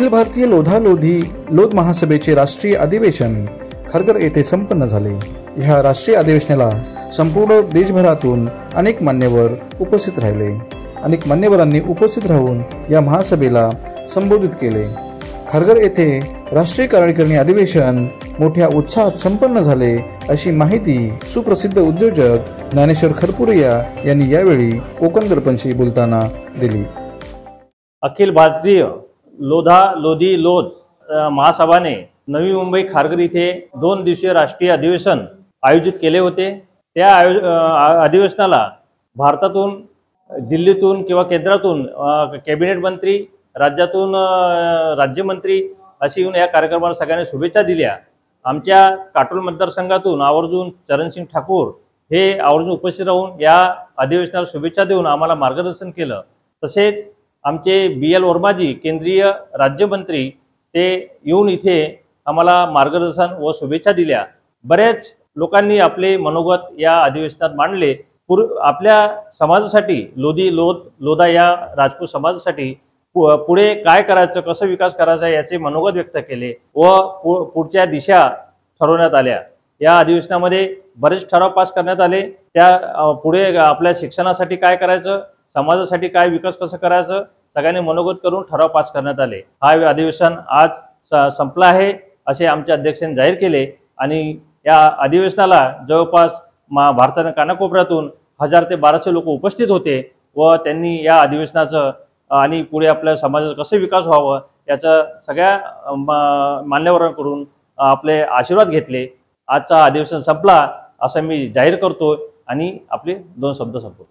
अखिल भारतीय लोधा लोधी लोध महासभेचे राष्ट्रीय अधिवेशन खारघर येथे संपन्न झाले। ह्या राष्ट्रीय अधिवेशनाला संपूर्ण देशभरातून अनेक मान्यवर उपस्थित राहिले। अनेक मान्यवरांनी उपस्थित राहून या महासभेला संबोधित केले। खारघर येथे राष्ट्रीय कार्यकारिणी अधिवेशन मोठ्या उत्साहात संपन्न झाले, अशी माहिती सुप्रसिद्ध उद्योजक ज्ञानेश्वर खरपुरिया यांनी यावेळी कोकण दर्पणशी बोलताना दिली। अखिल भारतीय लोधा लोधी लोध महासभाने नवी मुंबई खारघर येथे 2 दिवसीय राष्ट्रीय अधिवेशन आयोजित केले होते। त्या अधिवेशनाला भारतातून, दिल्लीतून किंवा केंद्रातून कॅबिनेट मंत्री, राज्यातून राज्यमंत्री अशी येऊन या कार्यक्रमाला सगळ्यांनी शुभेच्छा दिल्या। आमच्या काटोल मतदारसंघातून आवर्जून चरणसिंग ठाकूर हे आवर्जून उपस्थित राहून या अधिवेशनाला शुभेच्छा देऊन आम्हाला मार्गदर्शन केलं। तसेच आमचे BL वर्माजी केंद्रीय राज्यमंत्री ते येऊन इथे आम्हाला मार्गदर्शन व शुभेच्छा दिल्या। बरेच लोकांनी आपले मनोगत या अधिवेशनात मांडले। आपल्या समाजासाठी लोधी लोधा या राजपूत समाजासाठी पुढे काय करायचं, कसं विकास करायचा याचे मनोगत व्यक्त केले व पुढच्या दिशा ठरवण्यात आल्या। या अधिवेशनामध्ये बरेच ठराव पास करण्यात आले। त्या पुढे आपल्या शिक्षणासाठी काय करायचं, समाजासाठी काय विकास कसं करायचं सगळ्यांनी मनोगत करून ठराव पास करण्यात आले। हा अधिवेशन आज संपला आहे असे आमच्या अध्यक्षांनी जाहीर केले आणि या अधिवेशनाला जवळपास भारताच्या कानाकोपऱ्यातून 1000 ते 1200 लोक उपस्थित होते व त्यांनी या अधिवेशनाचं आणि पुढे आपल्या समाजाचा कसा विकास व्हावा याचा सगळ्या मान्यवरांकडून आपले आशीर्वाद घेतले। आजचा अधिवेशन संपला असं मी जाहीर करतो आणि आपले 2 शब्द संपवतो।